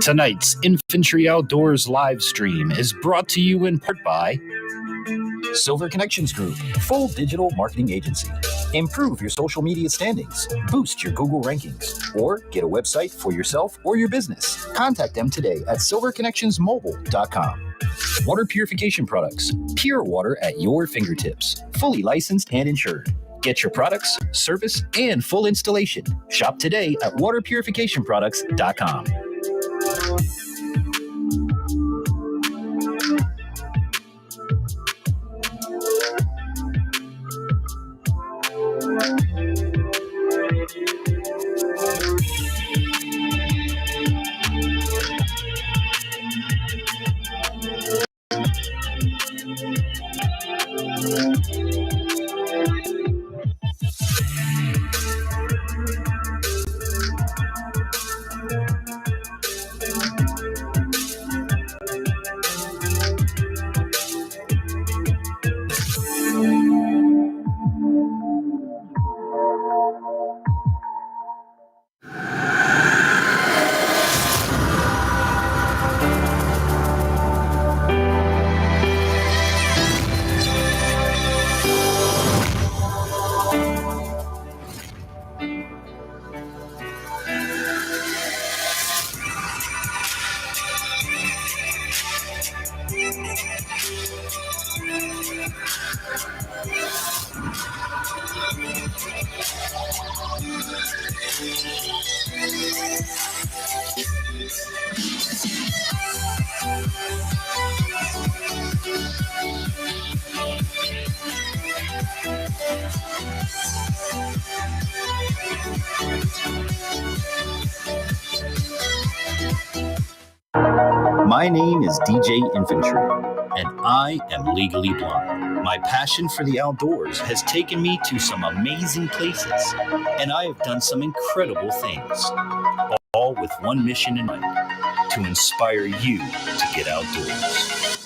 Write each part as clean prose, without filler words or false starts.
Tonight's Infantry Outdoors live stream is brought to you in part by Silver Connections Group, full digital marketing agency. Improve your social media standings, boost your Google rankings, or get a website for yourself or your business. Contact them today at silverconnectionsmobile.com. Water purification products, pure water at your fingertips, fully licensed and insured. Get your products, service, and full installation. Shop today at waterpurificationproducts.com. My name is DJ Infantry, and I am legally blind. My passion for the outdoors has taken me to some amazing places, and I have done some incredible things, all with one mission in mind, to inspire you to get outdoors.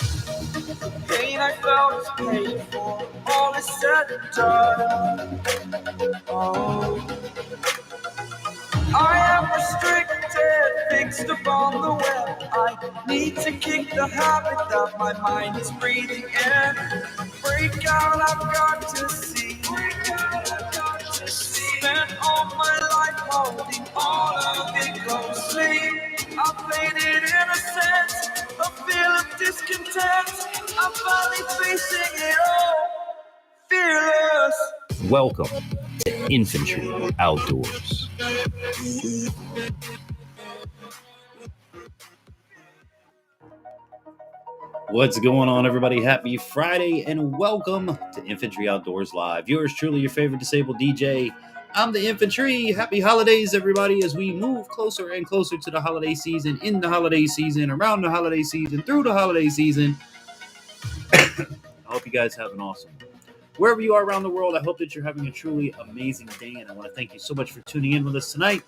The pain I felt is paid for, all is said and done. Oh. I am restricted, fixed upon the web. I need to kick the habit that my mind is breathing in. Break out, I've got to see. Spent all my life holding all of it closely. I played it innocent, a feel of discontent. I'm finally facing it all, fearless. Welcome to Infantry Outdoors. What's going on, everybody? Happy Friday and welcome to Infantry Outdoors Live. Yours truly, your favorite disabled DJ. I'm the Infantry. Happy holidays, everybody, as we move closer and closer to the holiday season, in the holiday season, around the holiday season, through the holiday season. I hope you guys have an awesome one. Wherever you are around the world, I hope that you're having a truly amazing day, and I want to thank you so much for tuning in with us tonight.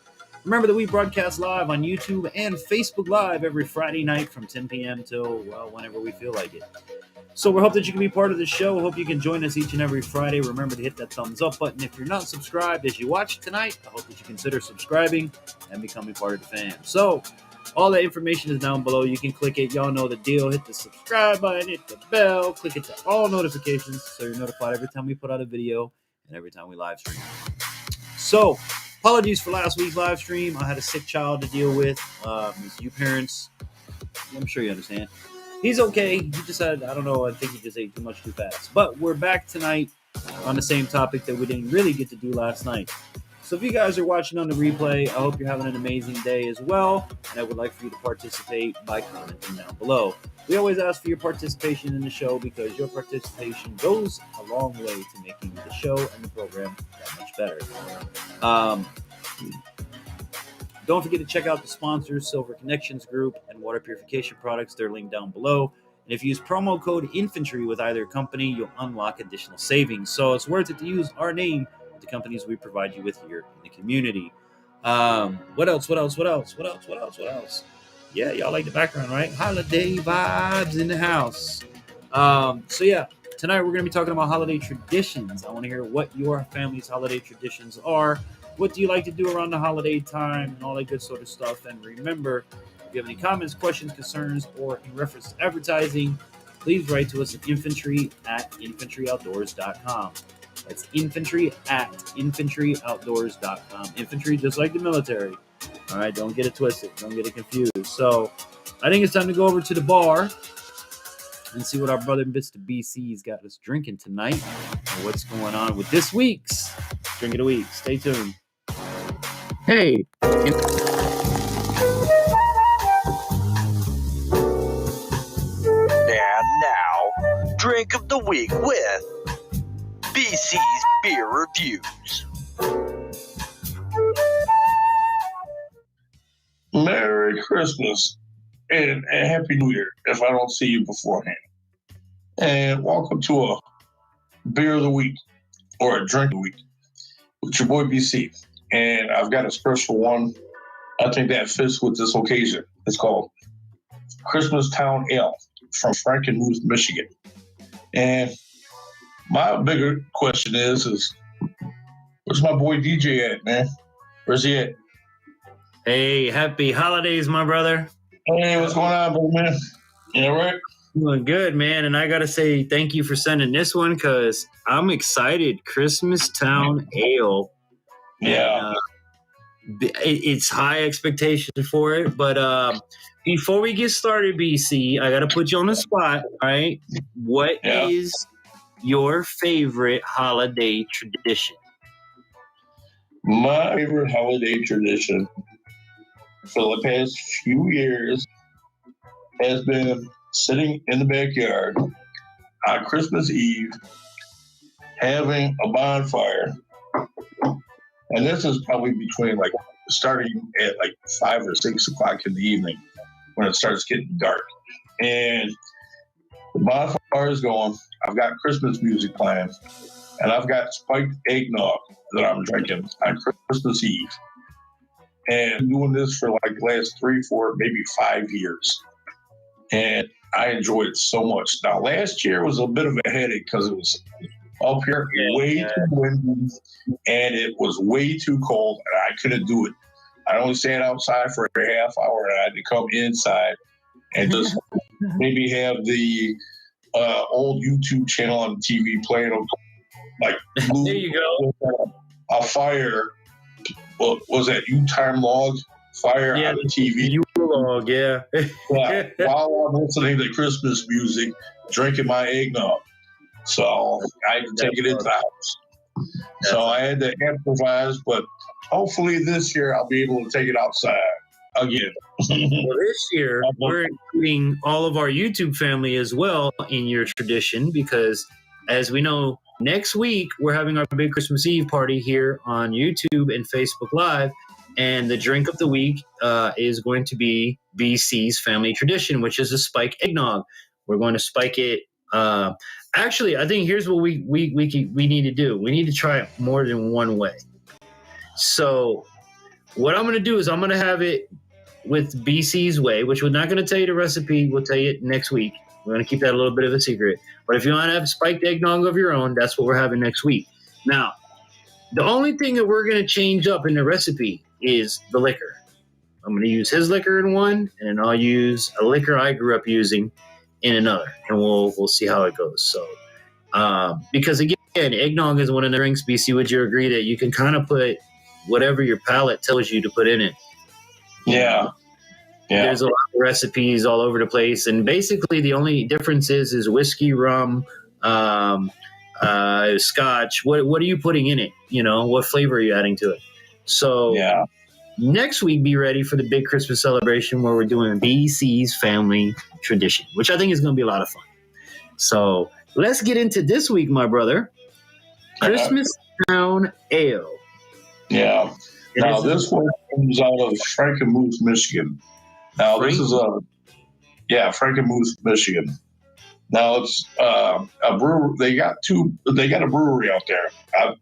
Remember that we broadcast live on YouTube and Facebook Live every Friday night from 10 p.m. till, well, whenever we feel like it. So we hope that you can be part of the show. I hope you can join us each and every Friday. Remember to hit that thumbs up button. If you're not subscribed as you watch tonight, I hope that you consider subscribing and becoming part of the fam. So all that information is down below. You can click it. Y'all know the deal. Hit the subscribe button, hit the bell, click it to all notifications so you're notified every time we put out a video and every time we live stream. So apologies for last week's live stream. I had a sick child to deal with. You parents, I'm sure you understand. He's okay. He just had, I don't know, I think he just ate too much too fast. But we're back tonight on the same topic that we didn't really get to do last night. So if you guys are watching on the replay, I hope you're having an amazing day as well. And I would like for you to participate by commenting down below. We always ask for your participation in the show because your participation goes a long way to making the show and the program that much better. Don't forget to check out the sponsors, Silver Connections Group and Water Purification Products. They're linked down below. And if you use promo code INFANTRY with either company, you'll unlock additional savings. So it's worth it to use our name with the companies we provide you with here in the community. What else? Yeah, y'all like the background, right? Holiday vibes in the house. tonight we're going to be talking about holiday traditions. I want to hear what your family's holiday traditions are. What do you like to do around the holiday time and all that good sort of stuff? And remember, if you have any comments, questions, concerns, or in reference to advertising, please write to us at infantry@infantryoutdoors.com. That's infantry@infantryoutdoors.com. Infantry, just like the military. All right, don't get it twisted. Don't get it confused. So I think it's time to go over to the bar and see what our brother Mr. BC's got us drinking tonight and what's going on with this week's Drink of the Week. Stay tuned. Hey. And now, Drink of the Week with BC's Beer Reviews. Merry Christmas and a Happy New Year if I don't see you beforehand. And welcome to a Beer of the Week or a Drink of the Week with your boy BC. And I've got a special one. I think that fits with this occasion. It's called Christmas Town Ale from Frankenmuth, Michigan. And my bigger question is where's my boy DJ at, man? Where's he at? Hey, happy holidays, my brother. Hey, what's going on, bro, man? You all right? Doing good, man. And I got to say thank you for sending this one because I'm excited. Christmas Town Ale. Yeah. And, it's high expectation for it. But before we get started, BC, I got to put you on the spot, all right? What is your favorite holiday tradition? My favorite holiday tradition for the past few years has been sitting in the backyard on Christmas Eve, having a bonfire. And this is probably between starting at 5 or 6 o'clock in the evening when it starts getting dark. And the bonfire is going. I've got Christmas music playing, and I've got spiked eggnog that I'm drinking on Christmas Eve. And I'm doing this for the last 3, 4, maybe 5 years. And I enjoyed it so much. Now, last year was a bit of a headache because it was up here way too windy and it was way too cold, and I couldn't do it. I only sat outside for a half hour, and I had to come inside and just maybe have the old YouTube channel on TV playing blue. There you go. A fire. What was that? U-time log fire on the TV. U-log, yeah. While I'm listening to Christmas music, drinking my eggnog. So I had to take it into the house. So I had to improvise, but hopefully this year I'll be able to take it outside again. Well, this year we're including all of our YouTube family as well in your tradition because, as we know, next week we're having our big Christmas Eve party here on YouTube and Facebook Live, and the drink of the week is going to be BC's family tradition, which is a spike eggnog. We're going to spike it. Actually, I think here's what we need to do. We need to try it more than one way. So what I'm going to do is I'm going to have it with BC's way, which we're not going to tell you the recipe. We'll tell you it next week. We're going to keep that a little bit of a secret. But if you want to have spiked eggnog of your own, that's what we're having next week. Now, the only thing that we're going to change up in the recipe is the liquor. I'm going to use his liquor in one, and then I'll use a liquor I grew up using in another, and we'll see how it goes. So, because again, eggnog is one of the drinks. BC, would you agree that you can kind of put whatever your palate tells you to put in it? Yeah. There's a lot of recipes all over the place, and basically the only difference is whiskey, rum, scotch. What are you putting in it? What flavor are you adding to it? So next week, be ready for the big Christmas celebration where we're doing BC's family tradition, which I think is going to be a lot of fun. So let's get into this week, my brother. Christmas Town Ale. Yeah. Now, this one comes out of Frankenmuth, Michigan. Now, this is Frankenmuth, Michigan. Now, it's a brewer. They got a brewery out there. I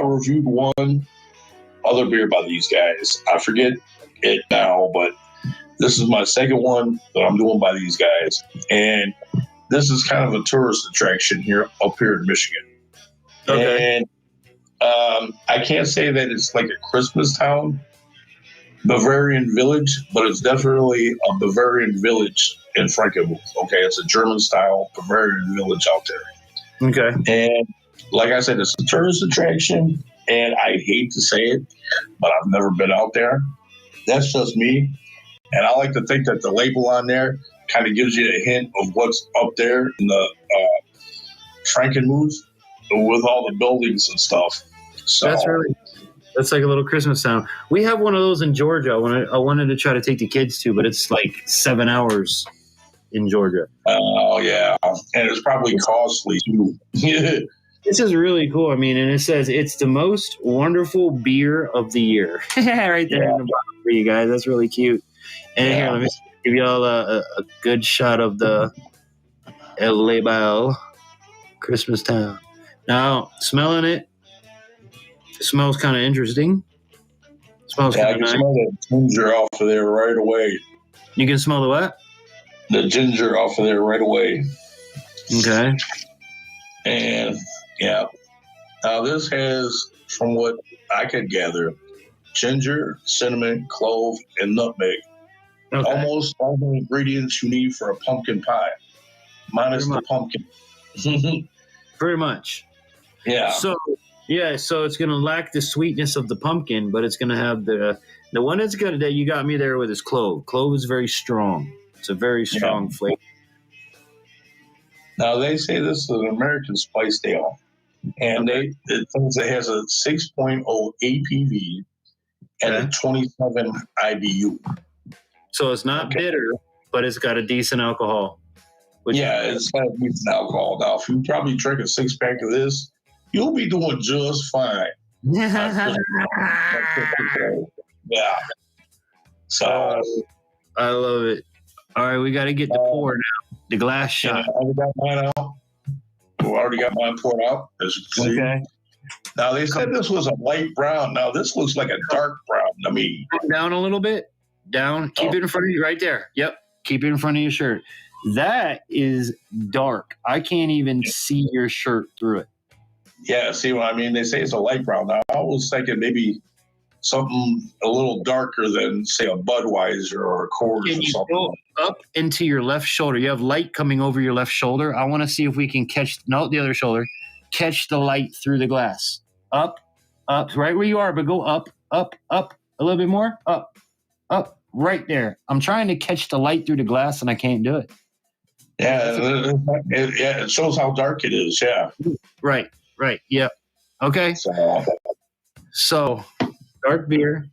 reviewed one other beer by these guys. I forget it now, but this is my second one that I'm doing by these guys. And this is kind of a tourist attraction up here in Michigan. Okay. And I can't say that it's like a Christmas town, Bavarian village, but it's definitely a Bavarian village in Frankenmuth. Okay, it's a German-style Bavarian village out there. Okay. And like I said, it's a tourist attraction, and I hate to say it, but I've never been out there. That's just me. And I like to think that the label on there kind of gives you a hint of what's up there in the Frankenmuth with all the buildings and stuff. So that's like a little Christmas town. We have one of those in Georgia. I wanted to try to take the kids to, but it's like 7 hours in Georgia. Oh, yeah. And it's probably costly, too. This is really cool. I mean, and it says it's the most wonderful beer of the year. Right there in the bottom for you guys. That's really cute. And here, let me give you all a good shot of the El Label Christmas town. Now, smelling it smells kind of interesting. It smells I kind can of nice. smell the ginger off of there right away. You can smell the what? The ginger off of there right away. Okay. And, yeah. Now, this has, from what I could gather, ginger, cinnamon, clove, and nutmeg. Okay. Almost all the ingredients you need for a pumpkin pie, minus the pumpkin. Pretty much. Yeah. So it's gonna lack the sweetness of the pumpkin, but it's gonna have the one that you got me there with is clove. Clove is very strong. It's a very strong flavor. Now they say this is an American spiced ale, and it says it has a 6.0 APV and a 27 IBU. So it's not bitter, but it's got a decent alcohol. It's got a decent alcohol. Now, if you probably drink a 6-pack of this, you'll be doing just fine. Yeah. So I love it. All right, we got to get the pour now. The glass shot. I already got mine out. We already got mine poured out, as you can see. Okay. Now, they said this was a light brown. Now, this looks like a dark brown to me. Down a little bit. Down. Keep it in front of you right there. Yep. Keep it in front of your shirt. That is dark. I can't even see your shirt through it. Yeah, see what I mean? They say it's a light brown. Now, I was thinking maybe something a little darker than, say, a Budweiser or a Coors or something. Go up into your left shoulder. You have light coming over your left shoulder. I want to see if we can the other shoulder. Catch the light through the glass. Up, right where you are, but go up, a little bit more. Up, right there. I'm trying to catch the light through the glass, and I can't do it. Yeah, it shows how dark it is, yeah. Right, yep. Okay. So, dark beer,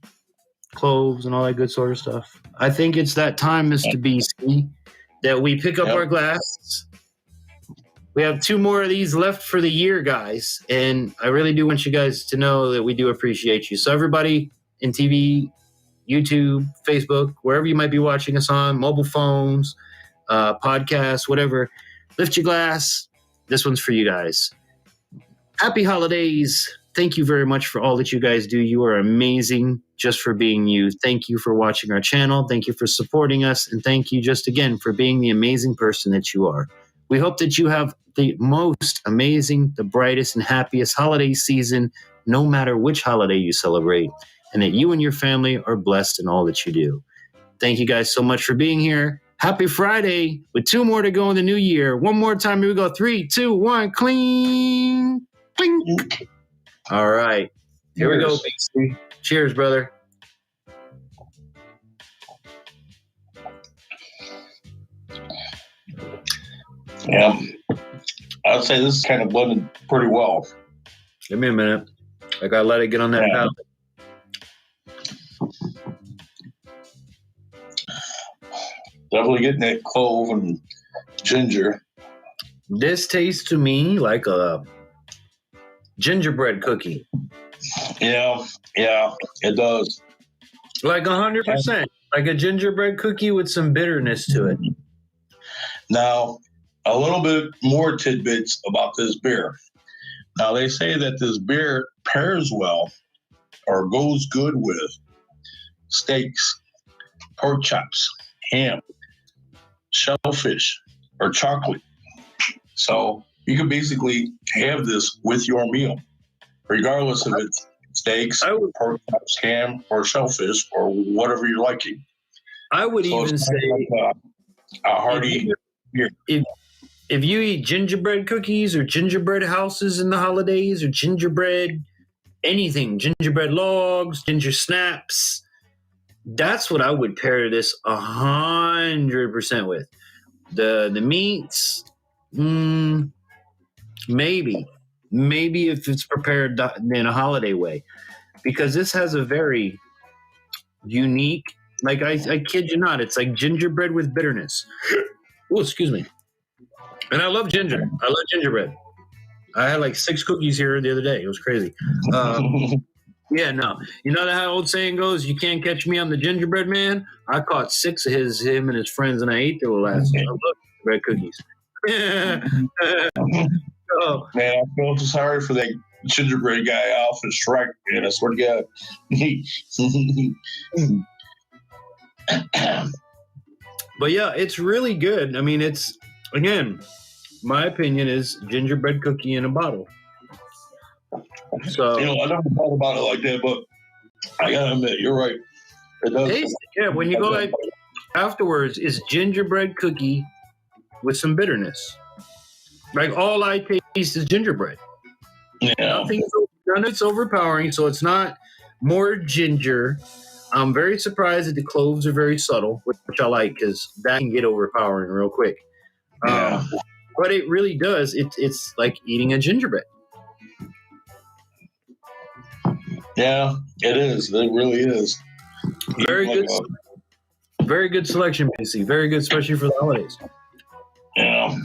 cloves, and all that good sort of stuff. I think it's that time, Mr. BC, that we pick up our glasses. We have 2 more of these left for the year, guys, and I really do want you guys to know that we do appreciate you. So everybody in TV, YouTube, Facebook, wherever you might be watching us on, mobile phones, podcasts, whatever, lift your glass. This one's for you guys. Happy holidays. Thank you very much for all that you guys do. You are amazing just for being you. Thank you for watching our channel. Thank you for supporting us. And thank you just again for being the amazing person that you are. We hope that you have the most amazing, the brightest, and happiest holiday season, no matter which holiday you celebrate, and that you and your family are blessed in all that you do. Thank you guys so much for being here. Happy Friday with 2 more to go in the new year. One more time. Here we go. 3, 2, 1. Clean. Clink. All right. Here we go, BC. Cheers, brother. Yeah. I'd say this is kind of blended pretty well. Give me a minute. I got to let it get on that palate. Definitely getting that clove and ginger. This tastes to me like a gingerbread cookie. Yeah, it does. Like 100%. Like a gingerbread cookie with some bitterness to it. Now, a little bit more tidbits about this beer. Now, they say that this beer pairs well or goes good with steaks, pork chops, ham, shellfish, or chocolate. So you can basically have this with your meal, regardless if it's steaks, pork chops, ham, or shellfish, or whatever you're liking. I would So even it's say like a hearty beer. If you eat gingerbread cookies or gingerbread houses in the holidays or gingerbread anything, gingerbread logs, ginger snaps, that's what I would pair this 100% with. The meats, maybe if it's prepared in a holiday way, because this has a very unique, like I kid you not, it's like gingerbread with bitterness. Oh, excuse me. And I love ginger. I love gingerbread. I had like 6 cookies here the other day. It was crazy. Yeah, no. You know how old saying goes, you can't catch me on the gingerbread man? I caught 6 of him and his friends, and I ate their last. I love gingerbread cookies. Oh. Man, I feel sorry for that gingerbread guy off in Shrek, man. I swear to God. But yeah, it's really good. I mean, it's, again, my opinion is gingerbread cookie in a bottle. So, I never thought about it like that, but I gotta admit, you're right. It does. Taste, yeah, when you go like afterwards, is gingerbread cookie with some bitterness. Like all I taste is gingerbread. Yeah. None of it's overpowering, so it's not more ginger. I'm very surprised that the cloves are very subtle, which I like because that can get overpowering real quick. Yeah. But it really does. It's like eating a gingerbread. Yeah, it is. It really is. Very good. Very good selection, BC. Very good, especially for the holidays. Yeah,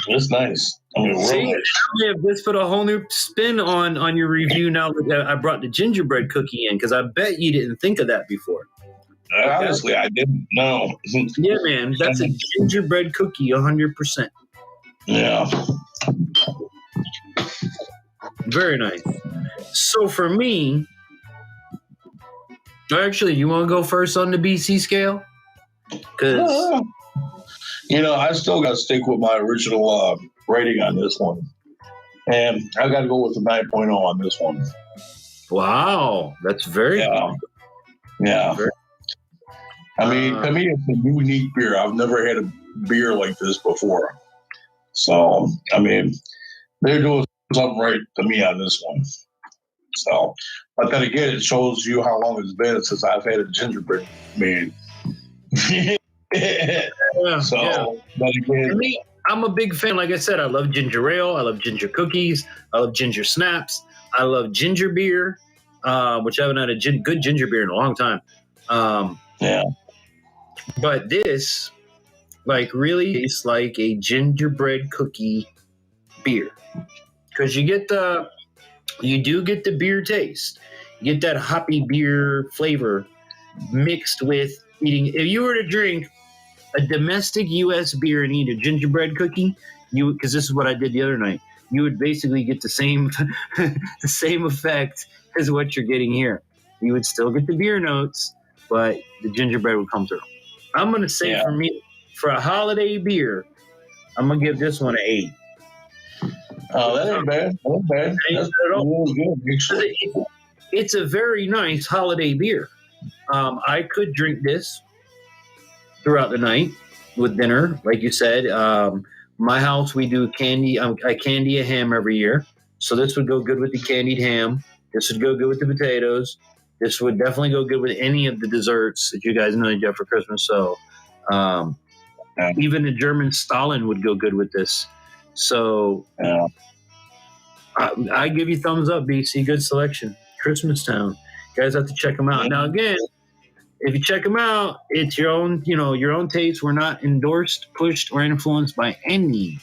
it's nice. I mean, see, I have this put a whole new spin on your review now that I brought the gingerbread cookie in, because I bet you didn't think of that before. Honestly, I didn't know. Yeah, man, that's a gingerbread cookie, 100%. Yeah. Very nice. So for me, actually, you want to go first on the BC scale? Because I still got to stick with my original rating on this one, and I got to go with the 9.0 on this one. Wow, that's very good. Yeah. I mean, to me, it's a unique beer. I've never had a beer like this before. So, I mean, they're doing something right to me on this one. So, but then again, it shows you how long it's been since I've had a gingerbread man. But again, to me, I'm a big fan. Like I said, I love ginger ale. I love ginger cookies. I love ginger snaps. I love ginger beer, which I haven't had a good ginger beer in a long time. Yeah. But this, like, really tastes like a gingerbread cookie beer, because you do get the beer taste. You get that hoppy beer flavor mixed with eating. If you were to drink a domestic U.S. beer and eat a gingerbread cookie, because this is what I did the other night, you would basically get the same the same effect as what you're getting here. You would still get the beer notes, but the gingerbread would come through. I'm going to say for me, for a holiday beer, I'm going to give this one an 8. Oh, that ain't bad. That ain't bad. That's really good. It's a very nice holiday beer. I could drink this throughout the night with dinner. Like you said, my house, we do candy. I candy a ham every year. So this would go good with the candied ham. This would go good with the potatoes. This would definitely go good with any of the desserts that you guys know you have for Christmas. So even the German Stalin would go good with this. So I give you thumbs up, BC. Good selection. Christmas Town. You guys have to check them out. Now, again, if you check them out, it's your own, your own taste. We're not endorsed, pushed, or influenced by any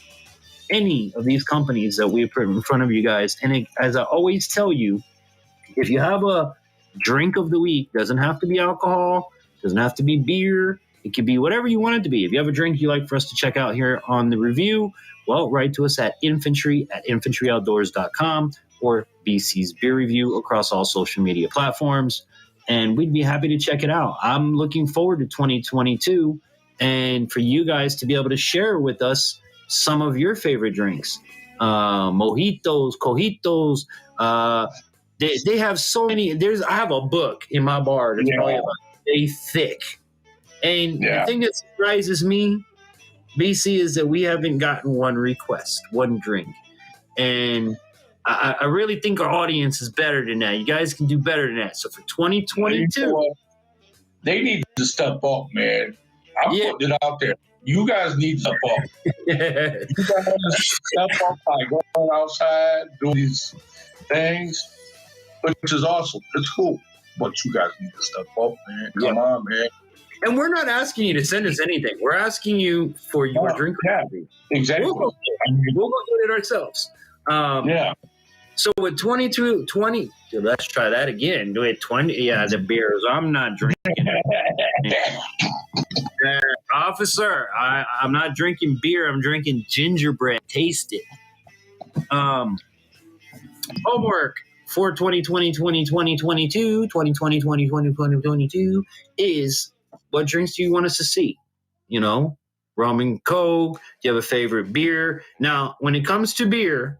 of these companies that we put in front of you guys. And as I always tell you, if you have a drink of the week, doesn't have to be alcohol, doesn't have to be beer. It could be whatever you want it to be. If you have a drink you'd like for us to check out here on the review, well, write to us at infantryoutdoors.com or BC's Beer Review across all social media platforms, and we'd be happy to check it out. I'm looking forward to 2022 and for you guys to be able to share with us some of your favorite drinks. Mojitos, cojitos. They have so many. I have a book in my bar that's probably about a thick. And the thing that surprises me, BC, is that we haven't gotten one request, one drink. And I really think our audience is better than that. You guys can do better than that. So for 2022, they need to step up, man. I'm putting it out there. You guys need to step up. You guys step up by going outside, doing these things, which is awesome. It's cool. But you guys need to step up, man. Come on, man. And we're not asking you to send us anything. We're asking you for your drink. Yeah, exactly. We'll go get it ourselves. So with 20, let's try that again. Do it 20. Yeah, the beers. I'm not drinking it. Officer, I'm not drinking beer. I'm drinking gingerbread. Taste it. Homework for 2020, 2020, 2022 is, what drinks do you want us to see? You know, rum and coke. Do you have a favorite beer? Now, when it comes to beer,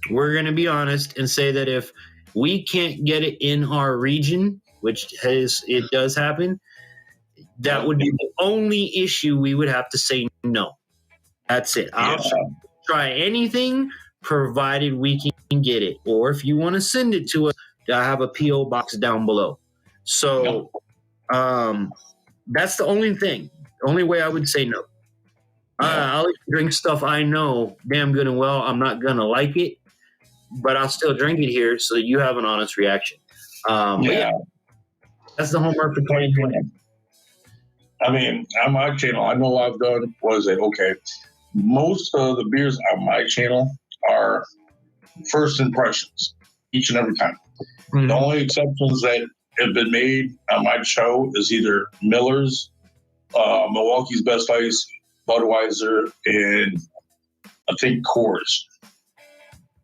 we're going to be honest and say that if we can't get it in our region, which it does happen, that would be the only issue. We would have to say no. That's it. I'll try anything provided we can get it. Or if you want to send it to us, I have a P.O. box down below. So that's the only thing. The only way I would say no. I'll drink stuff I know damn good and well I'm not going to like it, but I'll still drink it here so that you have an honest reaction. That's the homework for 2020. I mean, on my channel, I know I've done, most of the beers on my channel are first impressions each and every time. Mm-hmm. The only exceptions that have been made on my show is either Miller's, Milwaukee's Best Ice, Budweiser, and I think Coors.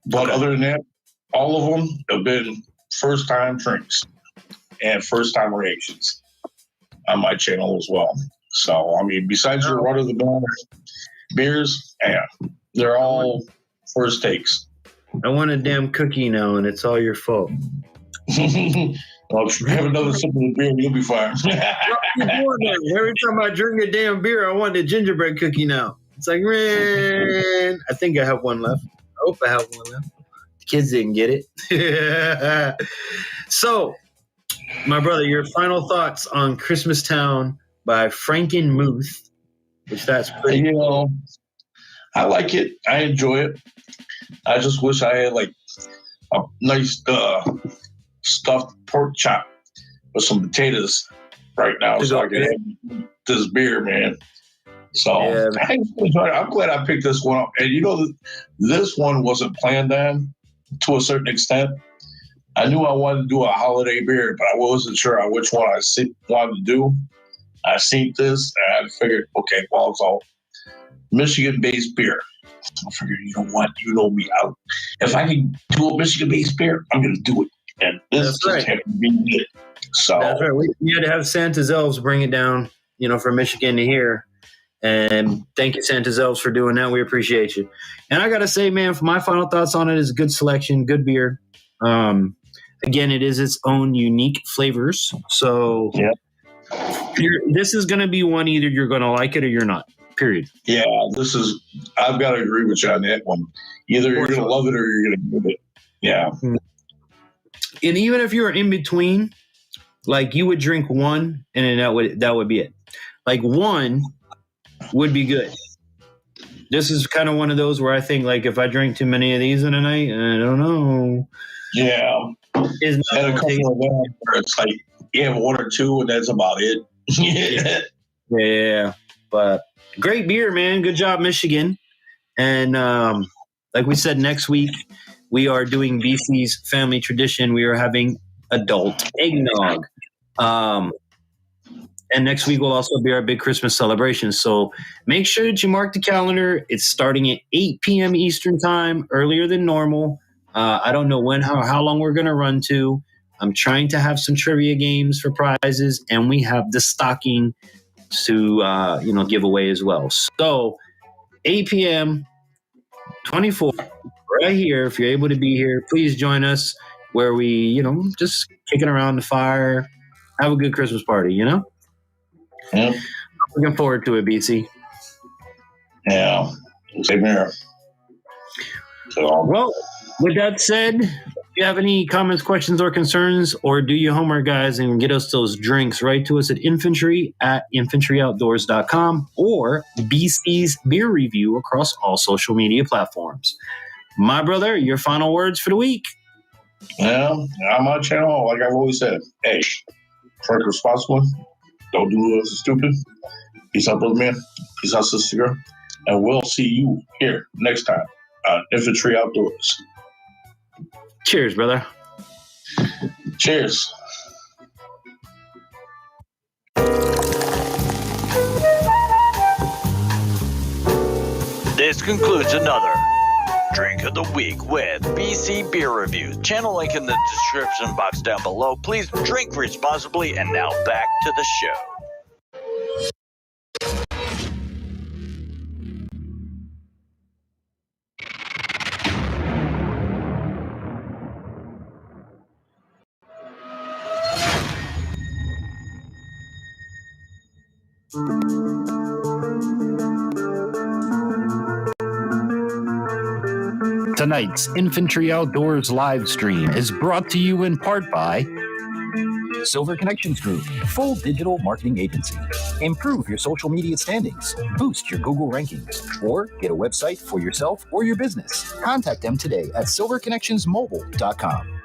But other than that, all of them have been first-time drinks and first-time reactions on my channel as well. So, I mean, besides your run-of-the-mill beers, they're all first takes. I want a damn cookie now, and it's all your fault. Well, if you have another sip of the beer, you'll be fine. Every time I drink a damn beer, I want a gingerbread cookie now. It's like, man, I think I have one left. I hope I have one left. The kids didn't get it. So, my brother, your final thoughts on Christmas Town by Frankenmuth, which that's pretty cool. I like it. I enjoy it. I just wish I had like a nice stuffed pork chop with some potatoes right now so I can have this beer, man. So I'm glad I picked this one up. And you know, this one wasn't planned on to a certain extent. I knew I wanted to do a holiday beer, but I wasn't sure on which one I wanted to do. I seen this and I figured, okay, well, it's all Michigan-based beer. I figured, you know what? You know me. If I can do a Michigan-based beer, I'm going to do it. And this just had to be it. So that's right. We had to have Santa's Elves bring it down, from Michigan to here. And thank you, Santa's Elves, for doing that. We appreciate you. And I got to say, man, for my final thoughts on it is good selection, good beer. Again, it is its own unique flavors. So this is going to be one, either you're going to like it or you're not, period. Yeah, I've got to agree with you on that one. Either you're going to love it or you're going to hate it. Yeah. And even if you're in between, like you would drink one and then that would be it. Like one would be good. This is kind of one of those where I think, like, if I drink too many of these in a night, I don't know. Yeah. And a couple of them where it's like you have one or two and that's about it. Yeah. But great beer, man. Good job, Michigan. And like we said, next week we are doing BC's family tradition. We are having adult eggnog. And next week will also be our big Christmas celebration. So make sure that you mark the calendar. It's starting at 8 p.m. Eastern time, earlier than normal. I don't know how long we're going to run to. I'm trying to have some trivia games for prizes, and we have the stocking to give away as well. So 8 p.m. 24 right here. If you're able to be here, please join us where we, just kicking around the fire, have a good Christmas party, Yeah. Looking forward to it, BC. Yeah. Same here. So, well, with that said, if you have any comments, questions, or concerns, or do your homework, guys, and get us those drinks, write to us at infantryoutdoors.com or BC's Beer Review across all social media platforms. My brother, your final words for the week. Yeah, on my channel, like I've always said, hey, drink responsibly. Don't do us stupid. Peace out, brother man. Peace out, sister girl. And we'll see you here next time on Infantry Outdoors. Cheers, brother. Cheers. This concludes another Drink of the Week with BC Beer Reviews. Channel link in the description box down below. Please drink responsibly. And now back to the show. Tonight's Infantry Outdoors live stream is brought to you in part by Silver Connections Group, full digital marketing agency. Improve your social media standings, boost your Google rankings, or get a website for yourself or your business. Contact them today at silverconnectionsmobile.com.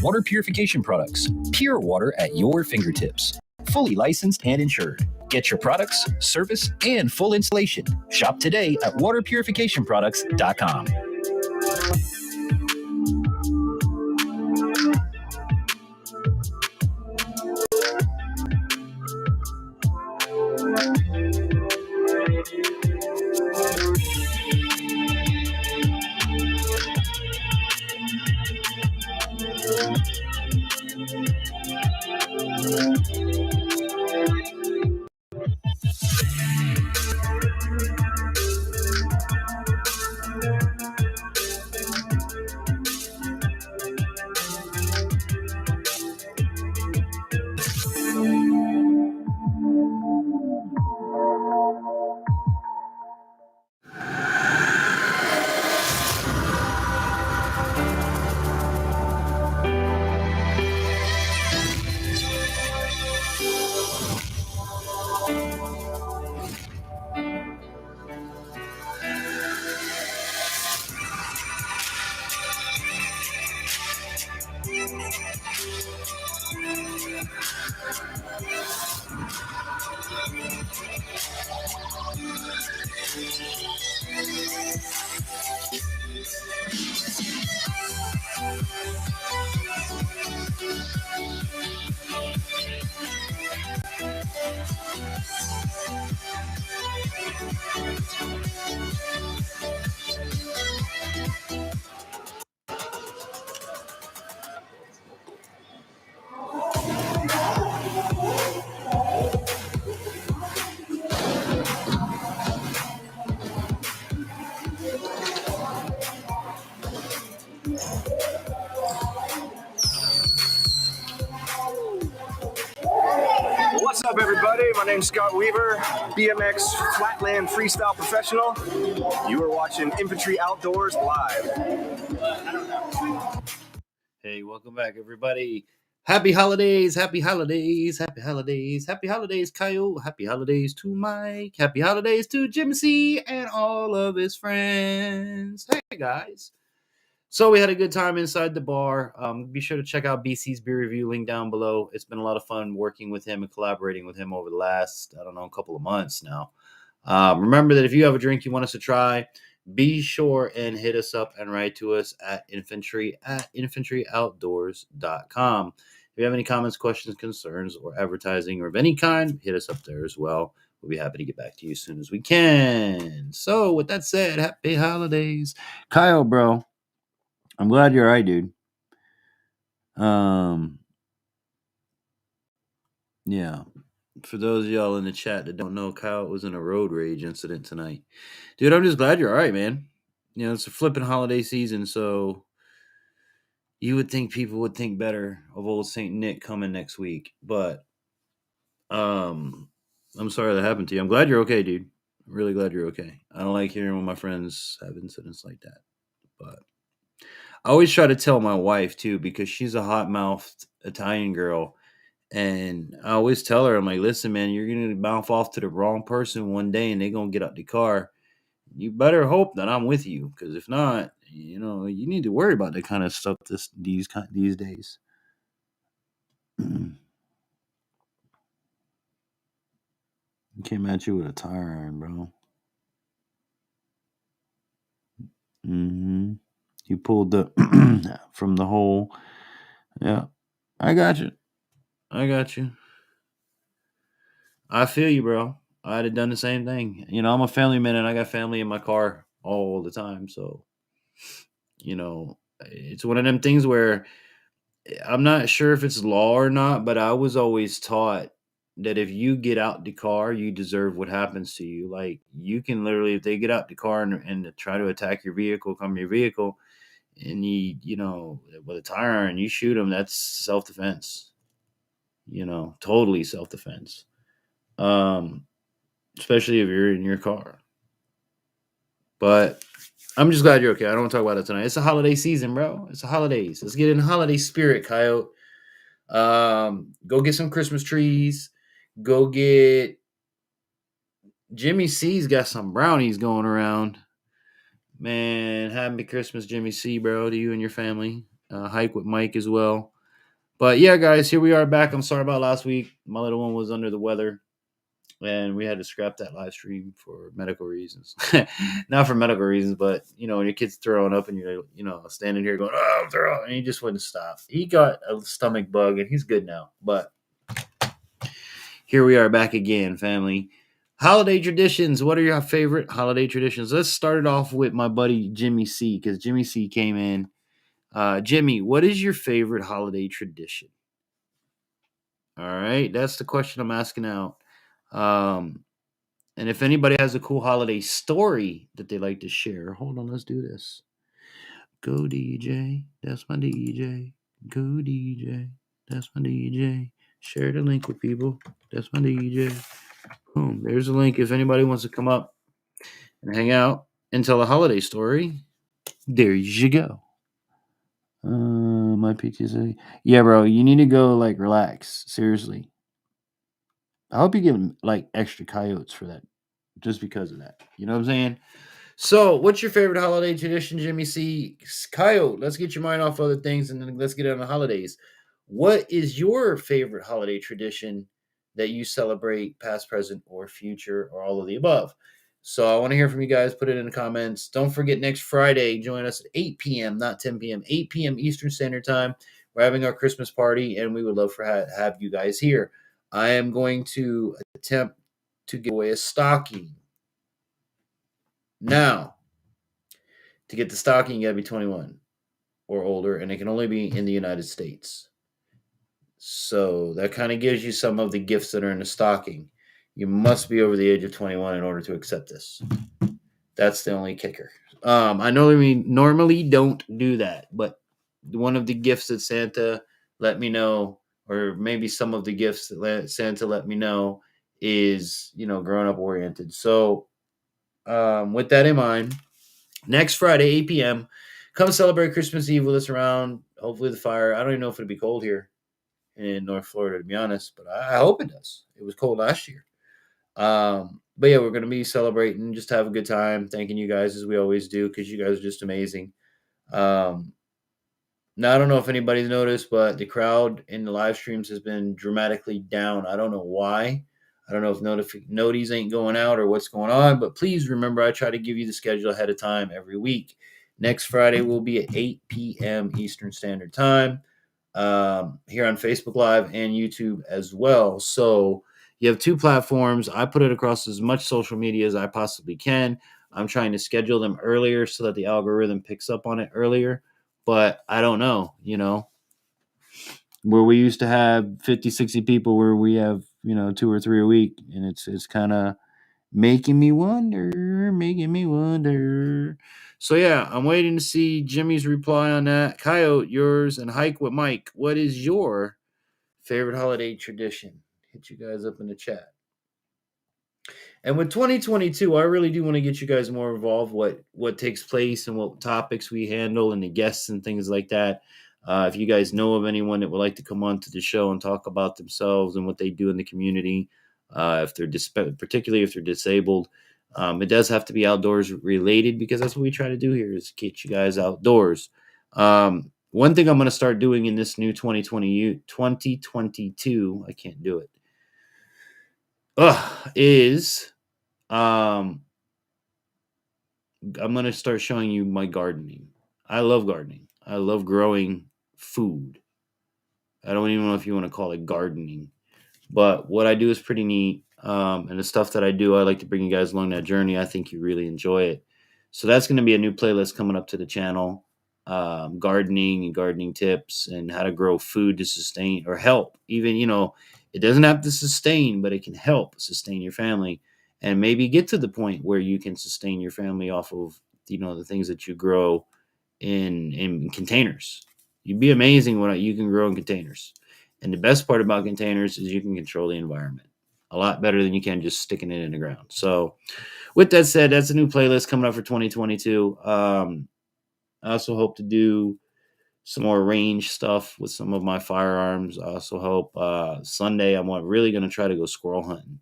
Water purification products, pure water at your fingertips. Fully licensed and insured. Get your products, service, and full installation. Shop today at waterpurificationproducts.com. What's up, everybody? My name's Scott Weaver, BMX Flatland Freestyle Professional. You are watching Infantry Outdoors live. Hey, welcome back, everybody. Happy holidays, happy holidays, happy holidays, happy holidays, Kyle. Happy holidays to Mike. Happy holidays to Jim C. and all of his friends. Hey, guys. So we had a good time inside the bar. Be sure to check out BC's Beer Review, link down below. It's been a lot of fun working with him and collaborating with him over the last, couple of months now. Remember that if you have a drink you want us to try, be sure and hit us up and write to us at infantryoutdoors.com. If you have any comments, questions, concerns, or advertising or of any kind, hit us up there as well. We'll be happy to get back to you as soon as we can. So with that said, happy holidays. Kyle, bro. I'm glad you're all right, dude. Yeah. For those of y'all in the chat that don't know, Kyle was in a road rage incident tonight. Dude, I'm just glad you're all right, man. You know, it's a flipping holiday season, so you would think people would think better of old Saint Nick coming next week. But I'm sorry that happened to you. I'm glad you're okay, dude. I'm really glad you're okay. I don't like hearing when my friends have incidents like that. But I always try to tell my wife too, because she's a hot mouthed Italian girl. And I always tell her, I'm like, listen, man, you're gonna bounce off to the wrong person one day and they're gonna get out the car. You better hope that I'm with you, because if not, you know, you need to worry about that kind of stuff these days. You came at you with a tire iron, bro. You pulled the from the hole. Yeah, I got you. I got you. I feel you, bro. I'd have done the same thing. You know, I'm a family man and I got family in my car all the time. So, you know, it's one of them things where I'm not sure if it's law or not, but I was always taught that if you get out the car, you deserve what happens to you. Like, you can literally, if they get out the car and try to attack your vehicle, come your vehicle, and you know, with a tire iron, you shoot them, that's self defense. You know, totally self defense. Um, Especially if you're in your car. But I'm just glad you're okay. I don't want to talk about it tonight. It's a holiday season, bro. It's the holidays. Let's get in the holiday spirit, Coyote. Go get some Christmas trees. Go get Jimmy C's got some brownies going around. Man, happy Christmas, Jimmy C, bro, to you and your family. Hike with Mike as well. But yeah, guys, here we are back. I'm sorry about last week. My little one was under the weather, and we had to scrap that live stream for medical reasons. Not for medical reasons, but you know, when your kid's throwing up and you're, you know, standing here going, "Oh, I'm throwing," and he just wouldn't stop. He got a stomach bug, and he's good now. But here we are back again, family. Holiday traditions. What are your favorite holiday traditions? Let's start it off with my buddy Jimmy C, because Jimmy C came in. Jimmy, what is your favorite holiday tradition? All right, that's the question I'm asking out. And if anybody has a cool holiday story that they like to share, hold on, let's do this. Go DJ, that's my DJ. Go DJ, that's my DJ. Share the link with people. That's my DJ. Boom, there's a link. If anybody wants to come up and hang out and tell a holiday story, there you go. My PTSD. Yeah, bro, you need to go like relax. Seriously. I hope you give like extra coyotes for that, just because of that. You know what I'm saying? So, what's your favorite holiday tradition, Jimmy C? Coyote, let's get your mind off other things and then let's get on the holidays. What is your favorite holiday tradition that you celebrate, past, present, or future, or all of the above? So, I want to hear from you guys. Put it in the comments. Don't forget, next Friday, join us at 8 p.m., not 10 p.m., 8 p.m. Eastern Standard Time. We're having our Christmas party, and we would love for have you guys here. I am going to attempt to give away a stocking. Now, to get the stocking, you got to be 21 or older, and it can only be in the United States. So that kind of gives you some of the gifts that are in the stocking. You must be over the age of 21 in order to accept this. That's the only kicker. I normally don't do that, but one of the gifts that Santa let me know, or maybe some of the gifts that Santa let me know, is, you know, grown up oriented. So with that in mind, next Friday, 8 p.m., come celebrate Christmas Eve with us around, hopefully, the fire. I don't even know if it'll be cold here in North Florida, to be honest, but I hope it does. It was cold last year. But yeah, we're going to be celebrating, just have a good time, thanking you guys as we always do, because you guys are just amazing. Now, I don't know if anybody's noticed, but the crowd in the live streams has been dramatically down. I don't know why. I don't know if noties ain't going out or what's going on, but please remember, I try to give you the schedule ahead of time every week. Next Friday will be at 8 p.m. Eastern Standard Time here on Facebook Live and YouTube as well. So you have two platforms. I put it across as much social media as I possibly can. I'm trying to schedule them earlier so that the algorithm picks up on it earlier. But I don't know, you know, where we used to have 50, 60 people, where we have 2 or 3 a week, and it's kind of making me wonder. So yeah, I'm waiting to see Jimmy's reply on that. Coyote, yours, and Hike with Mike. What is your favorite holiday tradition? Hit you guys up in the chat. And with 2022, I really do want to get you guys more involved. What takes place and what topics we handle and the guests and things like that. If you guys know of anyone that would like to come on to the show and talk about themselves and what they do in the community, if they're particularly if they're disabled, it does have to be outdoors related because that's what we try to do here is get you guys outdoors. One thing I'm going to start doing in this new 2022, I can't do it, is I'm going to start showing you my gardening. I love gardening. I love growing food. I don't even know if you want to call it gardening, but what I do is pretty neat. And the stuff that I do, I like to bring you guys along that journey. I think you really enjoy it. So that's going to be a new playlist coming up to the channel. Gardening and gardening tips and how to grow food to sustain or help. Even, it doesn't have to sustain, but it can help sustain your family and maybe get to the point where you can sustain your family off of, the things that you grow in containers. You'd be amazing what you can grow in containers. And the best part about containers is you can control the environment a lot better than you can just sticking it in the ground. So with that said, that's a new playlist coming up for 2022. I also hope to do some more range stuff with some of my firearms. I also hope Sunday I'm really going to try to go squirrel hunting.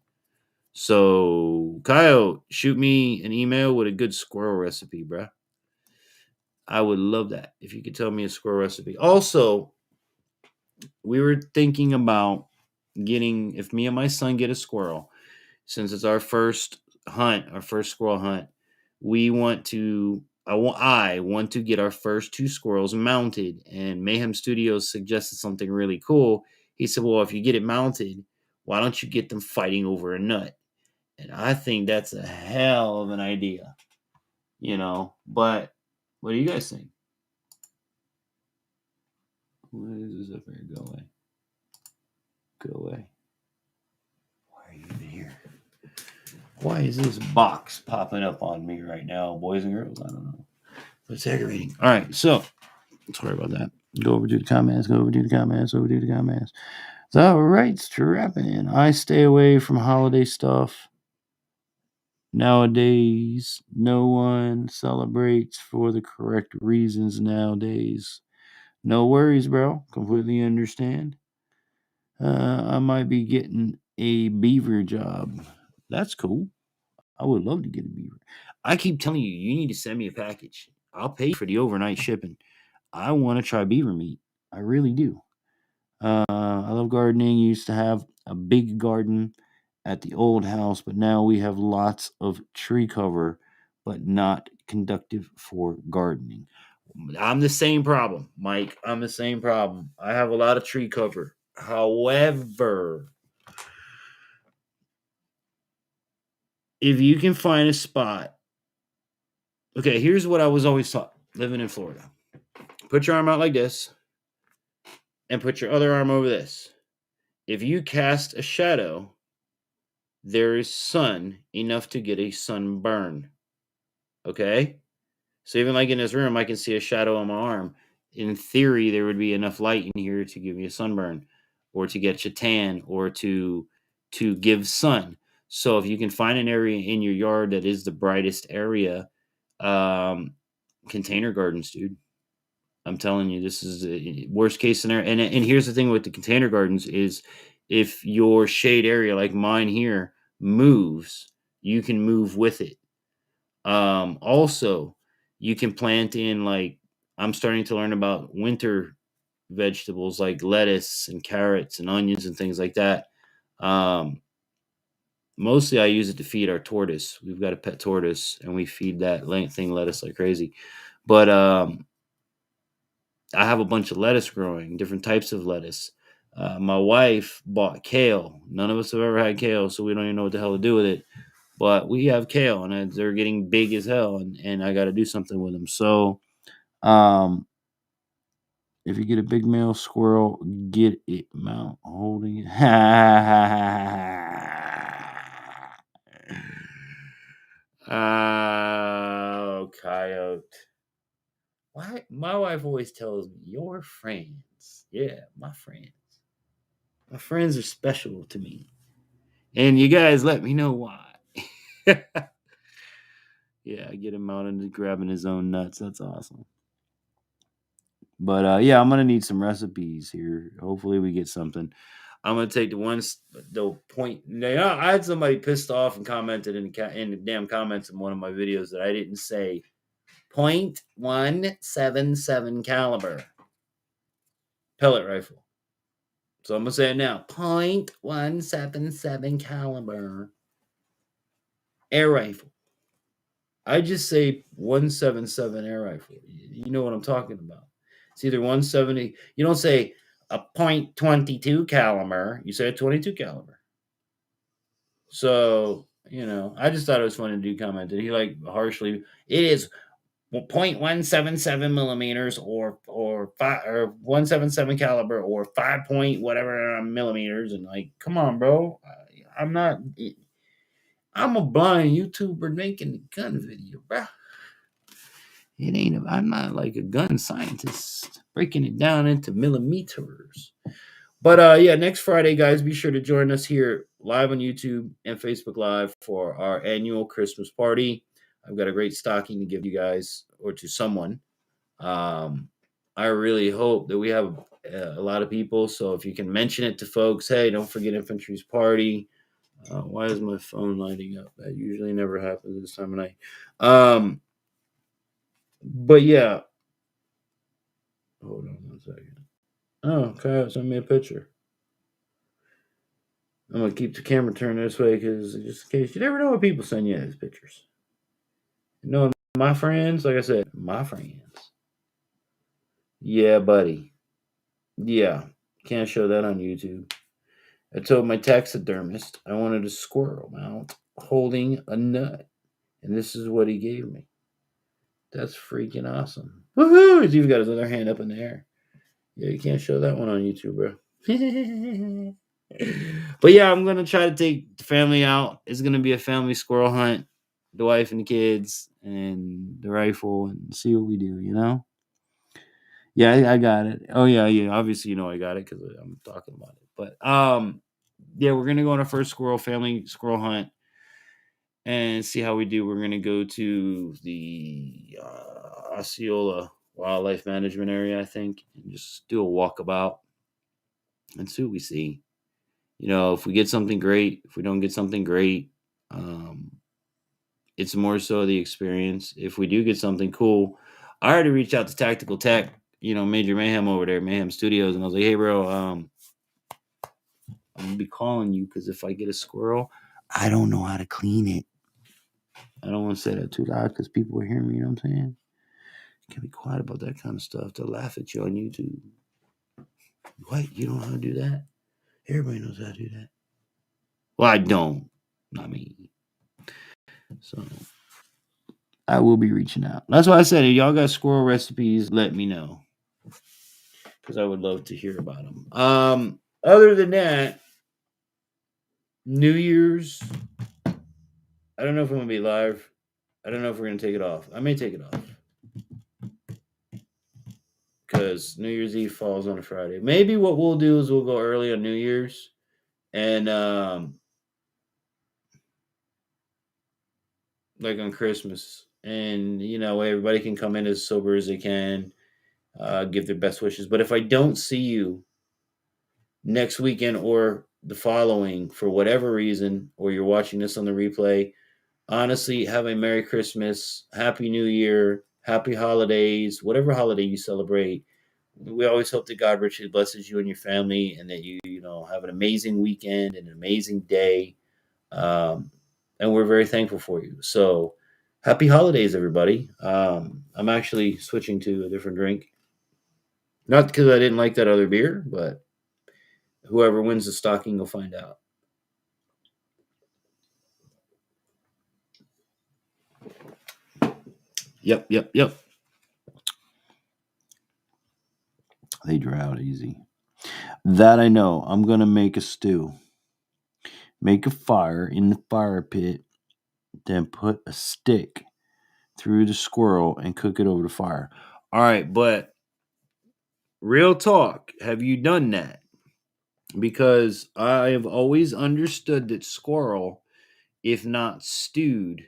So, Kyle, shoot me an email with a good squirrel recipe, bruh. I would love that if you could tell me a squirrel recipe. Also, we were thinking about if me and my son get a squirrel, since it's our first squirrel hunt, I want to get our first 2 squirrels mounted. And Mayhem Studios suggested something really cool. He said, well, if you get it mounted, why don't you get them fighting over a nut? And I think that's a hell of an idea, but what do you guys think? What is this up here? Go away. Go away. Why are you even here? Why is this box popping up on me right now, boys and girls? I don't know. But it's aggravating. All right, so sorry about that. Go over to the comments. So, right, strapping. I stay away from holiday stuff. Nowadays, no one celebrates for the correct reasons nowadays. No worries, bro. Completely understand. I might be getting a beaver job. That's cool. I would love to get a beaver. I keep telling you, you need to send me a package. I'll pay for the overnight shipping. I want to try beaver meat. I really do. I love gardening. Used to have a big garden at the old house, but now we have lots of tree cover, but not conductive for gardening. I'm the same problem, Mike. I'm the same problem. I have a lot of tree cover. However, if you can find a spot, okay, here's what I was always taught living in Florida. Put your arm out like this and put your other arm over this. If you cast a shadow, there is sun enough to get a sunburn. Okay? So even like in this room, I can see a shadow on my arm. In theory, there would be enough light in here to give me a sunburn or to get you tan or to give sun. So if you can find an area in your yard that is the brightest area, container gardens, dude. I'm telling you, this is the worst case scenario. And here's the thing with the container gardens is if your shade area, like mine here, moves, you can move with it. Also, you can plant in, like, I'm starting to learn about winter vegetables like lettuce and carrots and onions and things like that. Mostly I use it to feed our tortoise. We've got a pet tortoise and we feed that thing lettuce like crazy. But I have a bunch of lettuce growing, different types of lettuce. My wife bought kale. None of us have ever had kale, so we don't even know what the hell to do with it. But we have kale, and they're getting big as hell, and I got to do something with them. So, If you get a big male squirrel, get it mount holding it. Oh, coyote. Why? My wife always tells me, your friends. Yeah, my friends. My friends are special to me. And you guys let me know why. Yeah, I get him out and grabbing his own nuts. That's awesome. But yeah, I'm gonna need some recipes here. Hopefully, we get something. I'm gonna take the point. Now, I had somebody pissed off and commented in the damn comments in one of my videos that I didn't say .177 caliber pellet rifle. So I'm gonna say it now. .177 caliber air rifle. I just say 177 air rifle. You know what I'm talking about. It's either 170. You don't say a .22 caliber. You say a 22 caliber. So, I just thought it was funny to do comment. He harshly. It is 0.177 millimeters or 177 caliber or 5 point whatever millimeters, and come on, bro. I'm a blind YouTuber making a gun video, bro. I'm not like a gun scientist breaking it down into millimeters. But yeah, next Friday, guys, be sure to join us here live on YouTube and Facebook Live for our annual Christmas party. I've got a great stocking to give you guys or to someone. I really hope that we have a lot of people. So if you can mention it to folks, hey, don't forget Infantry's party. Why is my phone lighting up? That usually never happens this time of night. But yeah, hold on 1 second. Oh, Kyle sent me a picture. I'm gonna keep the camera turned this way because just in case you never know what people send you as pictures. My friends, like I said, my friends. Yeah, buddy. Yeah, can't show that on YouTube. I told my taxidermist I wanted a squirrel mount holding a nut, and this is what he gave me. That's freaking awesome. Woohoo! He's even got his other hand up in the air. Yeah, you can't show that one on YouTube, bro. But yeah, I'm gonna try to take the family out. It's gonna be a family squirrel hunt, the wife and the kids, and the rifle, and see what we do. Yeah, I got it. Oh yeah, yeah. Obviously, I got it because I'm talking about it. But yeah, we're gonna go on our first family squirrel hunt and see how we do. We're gonna go to the Osceola Wildlife Management Area, I think, and just do a walkabout and see what we see. If we get something great, if we don't get something great, it's more so the experience. If we do get something cool, I already reached out to Tactical Tech, Major Mayhem over there, Mayhem Studios, and I was like, hey, bro, I'm gonna be calling you because if I get a squirrel, I don't know how to clean it. I don't want to say that too loud because people will hear me. You know what I'm saying? You can't be quiet about that kind of stuff. They'll laugh at you on YouTube. What? You don't know how to do that? Everybody knows how to do that. Well, I don't. Not me. So I will be reaching out. That's why I said, if y'all got squirrel recipes, let me know. Because I would love to hear about them. Other than that, New Year's, I don't know if I'm going to be live. I don't know if we're going to take it off. I may take it off. Because New Year's Eve falls on a Friday. Maybe what we'll do is we'll go early on New Year's. And like on Christmas. And, everybody can come in as sober as they can. Give their best wishes. But if I don't see you next weekend or the following for whatever reason, or you're watching this on the replay, honestly, have a Merry Christmas, Happy New Year, Happy Holidays, whatever holiday you celebrate. We always hope that God richly blesses you and your family, and that you have an amazing weekend and an amazing day. And we're very thankful for you. So happy holidays, everybody. I'm actually switching to a different drink. Not because I didn't like that other beer, but whoever wins the stocking will find out. Yep. They dry out easy. That I know. I'm going to make a stew. Make a fire in the fire pit, then put a stick through the squirrel and cook it over the fire. All right, but real talk, have you done that? Because I have always understood that squirrel, if not stewed,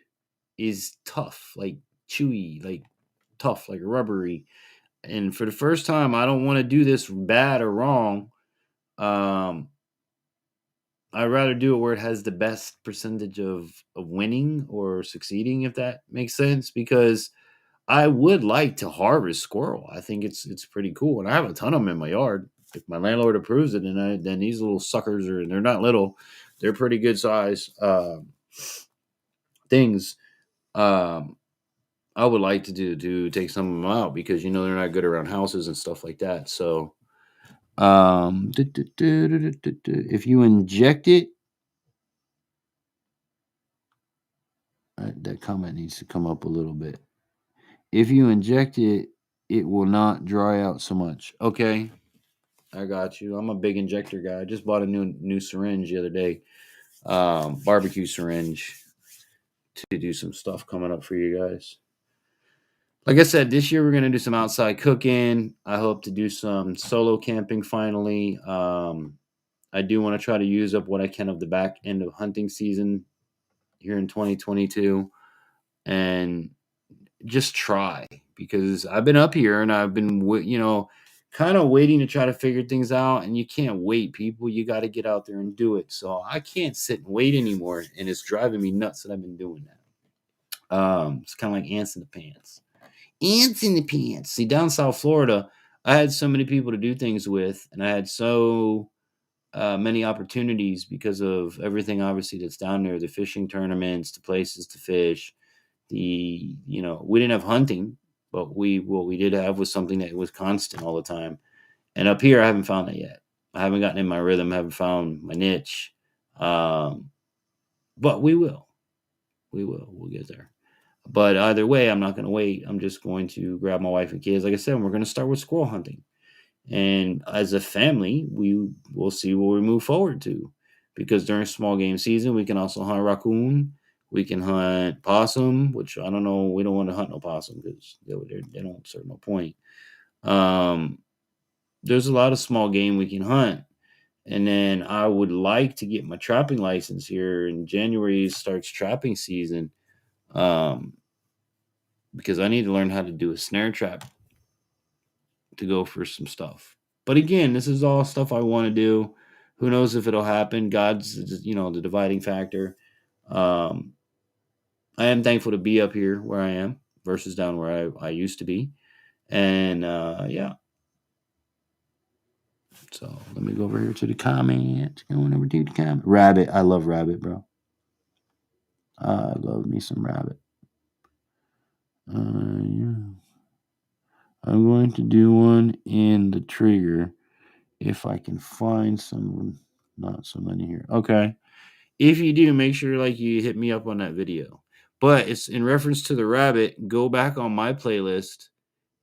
is tough, like chewy, like tough, like rubbery. And for the first time, I don't want to do this bad or wrong. Um, I'd rather do it where it has the best percentage of winning or succeeding, if that makes sense. Because I would like to harvest squirrel. I think it's pretty cool, and I have a ton of them in my yard. If my landlord approves it, then these little suckers they're not little, they're pretty good size things. Um, I would like to take some of them out because they're not good around houses and stuff like that. So, if you inject it, that comment needs to come up a little bit. If you inject it, it will not dry out so much. Okay, I got you. I'm a big injector guy. I just bought a new syringe the other day, barbecue syringe to do some stuff coming up for you guys. Like I said, this year we're gonna do some outside cooking. I hope to do some solo camping finally. I do want to try to use up what I can of the back end of hunting season here in 2022, and just try because I've been up here and I've been kind of waiting to try to figure things out, and you can't wait, people. You got to get out there and do it. So I can't sit and wait anymore, and it's driving me nuts that I've been doing that. It's kind of like ants in the pants. Ants in the pants. See, down South Florida, I had so many people to do things with, and I had so many opportunities because of everything obviously that's down there, the fishing tournaments, the places to fish, we didn't have hunting, but what we did have was something that was constant all the time. And up here I haven't found that yet. I haven't gotten in my rhythm, I haven't found my niche. But we'll get there. But either way, I'm not going to wait. I'm just going to grab my wife and kids, like I said, and we're going to start with squirrel hunting. And as a family, we will see where we move forward to, because during small game season, we can also hunt raccoon. We can hunt possum, which I don't know. We don't want to hunt no possum because they don't serve no point. There's a lot of small game we can hunt. And then I would like to get my trapping license here in January. Starts trapping season, because I need to learn how to do a snare trap to go for some stuff. But again, this is all stuff I want to do. Who knows if it'll happen? God's, the dividing factor. I am thankful to be up here where I am versus down where I used to be. And yeah. So let me go over here to the comment. Going over to the comment. Rabbit. I love rabbit, bro. I love me some rabbit. Yeah. I'm going to do one in the trigger if I can find some. Not so many here. Okay. If you do, make sure you hit me up on that video. But it's in reference to the rabbit. Go back on my playlist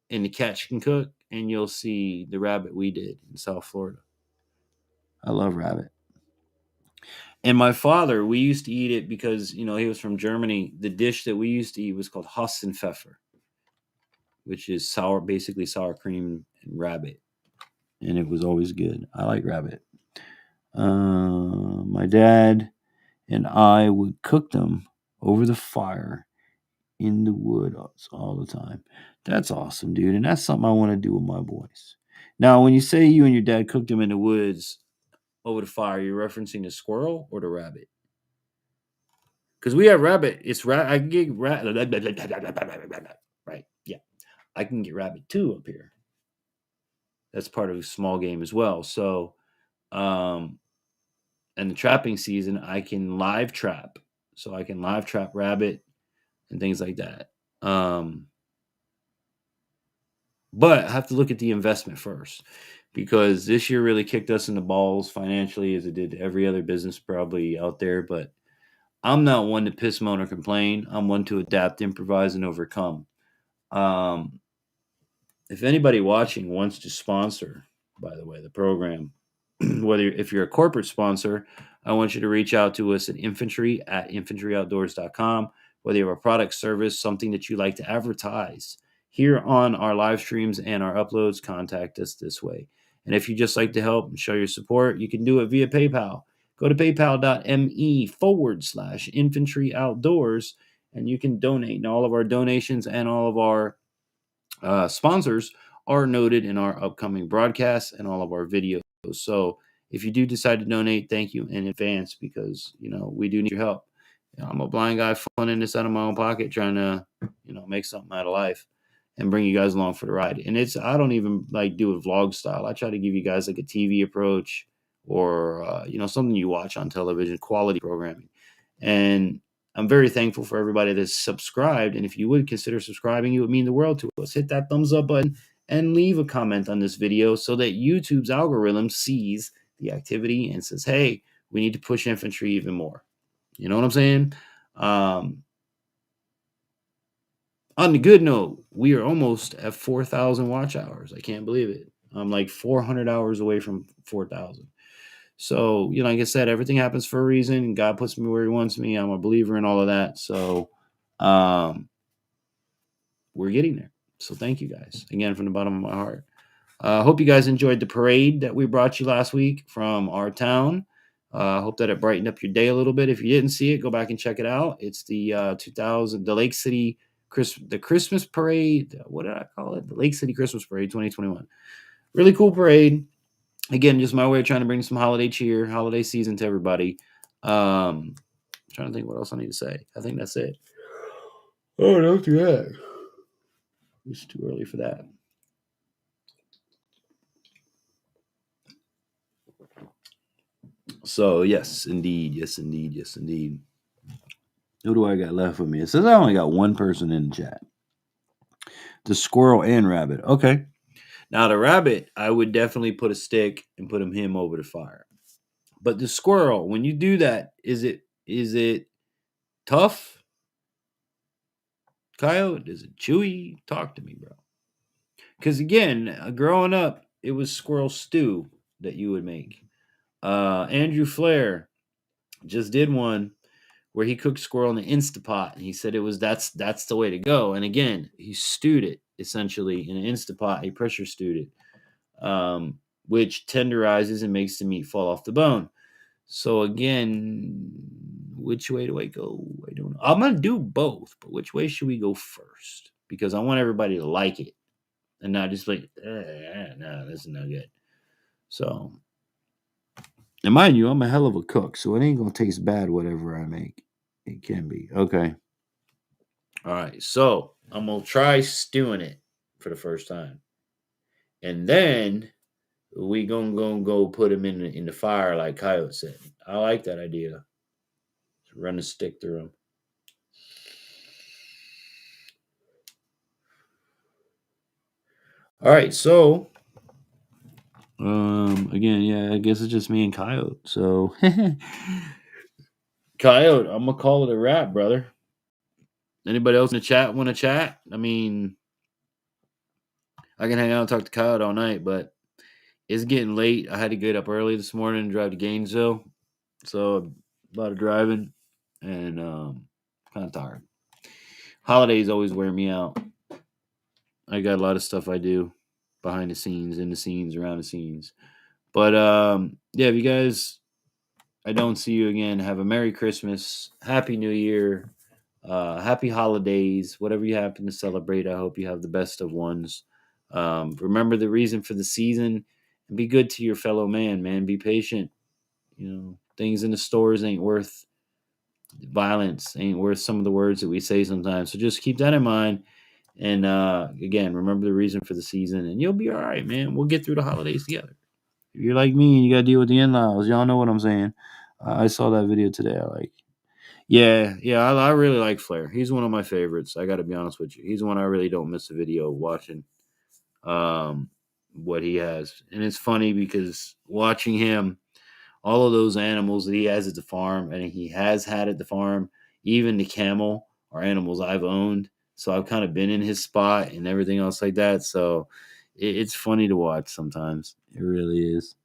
in the Catch and Cook, and you'll see the rabbit we did in South Florida. I love rabbit. And my father, we used to eat it because, he was from Germany. The dish that we used to eat was called Hassenpfeffer, which is basically sour cream and rabbit. And it was always good. I like rabbit. My dad and I would cook them over the fire in the woods all the time. That's awesome, dude. And that's something I want to do with my boys. Now, when you say you and your dad cooked them in the woods over the fire, you're referencing the squirrel or the rabbit? Because we have rabbit. I can get rabbit. Right. Yeah. I can get rabbit too up here. That's part of a small game as well. So, and the trapping season, I can live trap. So I can live trap rabbit and things like that. But I have to look at the investment first, because this year really kicked us in the balls financially, as it did every other business probably out there. But I'm not one to piss, moan, or complain. I'm one to adapt, improvise, and overcome. if anybody watching wants to sponsor, by the way, the program, if you're a corporate sponsor, I want you to reach out to us at infantryoutdoors.com. Whether you have a product, service, something that you like to advertise here on our live streams and our uploads, contact us this way. And if you just like to help and show your support, you can do it via PayPal. Go to paypal.me/Infantry Outdoors, and you can donate. And all of our donations and all of our sponsors are noted in our upcoming broadcasts and all of our videos. So if you do decide to donate, thank you in advance, because we do need your help. I'm a blind guy funding this out of my own pocket, trying to make something out of life and bring you guys along for the ride. And I don't even do it vlog style. I try to give you guys like a TV approach, or something you watch on television, quality programming. And I'm very thankful for everybody that's subscribed. And if you would consider subscribing, it would mean the world to us. Hit that thumbs up button and leave a comment on this video so that YouTube's algorithm sees the activity and says, hey, we need to push infantry even more. You know what I'm saying? On the good note, we are almost at 4,000 watch hours. I can't believe it. I'm like 400 hours away from 4,000. So, like I said, everything happens for a reason. God puts me where he wants me. I'm a believer in all of that. So, we're getting there. So thank you guys again from the bottom of my heart. Hope you guys enjoyed the parade that we brought you last week from our town. Hope that it brightened up your day a little bit. If you didn't see it, go back and check it out. It's the the Lake City Christmas parade. What did I call it? The Lake City Christmas Parade 2021. Really cool parade. Again, just my way of trying to bring some holiday cheer, holiday season to everybody. Trying to think what else I need to say. I think that's it. Oh, don't do that. It's too early for that. So, yes, indeed. Yes, indeed. Yes, indeed. Who do I got left with me? It says I only got one person in the chat. The squirrel and rabbit. Okay. Now, the rabbit, I would definitely put a stick and put him over the fire. But the squirrel, when you do that, is it tough? Coyote, is it chewy? Talk to me, bro. Because, again, growing up, it was squirrel stew that you would make. Andrew Flair just did one where he cooked squirrel in the Instapot, and he said that's the way to go. And again, he stewed it essentially in an Instapot. He pressure stewed it, which tenderizes and makes the meat fall off the bone. So again, which way do I go? I don't know. I'm gonna do both, but which way should we go first? Because I want everybody to like it and not just like, no, this is not good. So, and mind you, I'm a hell of a cook, so it ain't gonna taste bad whatever I make. It can be. Okay. All right. So I'm gonna try stewing it for the first time. And then we gonna go put him in the fire like Coyote said. I like that idea. Run a stick through him. All right, so again, yeah, I guess it's just me and Coyote. So Coyote, I'm gonna call it a wrap, brother. Anybody else in the chat want to chat? I mean, I can hang out and talk to Coyote all night, but it's getting late. I had to get up early this morning and drive to Gainesville. So a lot of driving and kind of tired. Holidays always wear me out. I got a lot of stuff I do behind the scenes, in the scenes, around the scenes. But yeah, if you guys, I don't see you again, have a Merry Christmas, Happy New Year, Happy Holidays, whatever you happen to celebrate. I hope you have the best of ones. Remember the reason for the season and be good to your fellow man. Be patient. Things in the stores ain't worth violence, ain't worth some of the words that we say sometimes. So just keep that in mind. And again, remember the reason for the season, and you'll be all right, man. We'll get through the holidays together. If you're like me and you got to deal with the in-laws, y'all know what I'm saying. I saw that video today. I really like Flair. He's one of my favorites. I got to be honest with you. He's one I really don't miss a video watching what he has. And it's funny because watching him, all of those animals that he has at the farm and he has had at the farm, even the camel are animals I've owned. So I've kind of been in his spot and everything else like that. So it's funny to watch sometimes. It really is.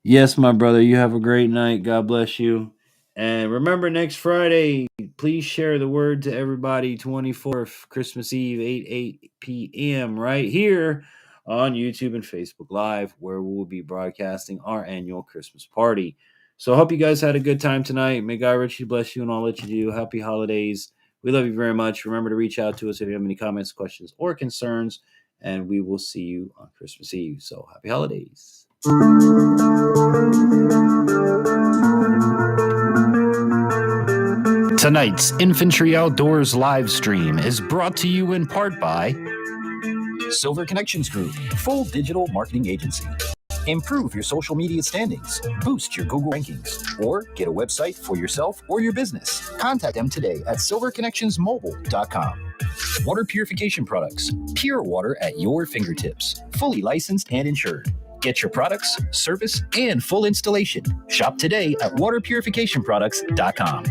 Yes, my brother, you have a great night. God bless you. And remember, next Friday, please share the word to everybody. 24th, Christmas Eve, 8 p.m. right here on YouTube and Facebook Live, where we will be broadcasting our annual Christmas party. So I hope you guys had a good time tonight. May God richly bless you and all that you do. Happy holidays. We love you very much. Remember to reach out to us if you have any comments, questions, or concerns. And we will see you on Christmas Eve. So happy holidays. Tonight's Infantry Outdoors live stream is brought to you in part by Silver Connections Group, full digital marketing agency. Improve your social media standings, boost your Google rankings, or get a website for yourself or your business. Contact them today at silverconnectionsmobile.com. Water purification products, pure water at your fingertips, fully licensed and insured. Get your products, service, and full installation. Shop today at waterpurificationproducts.com.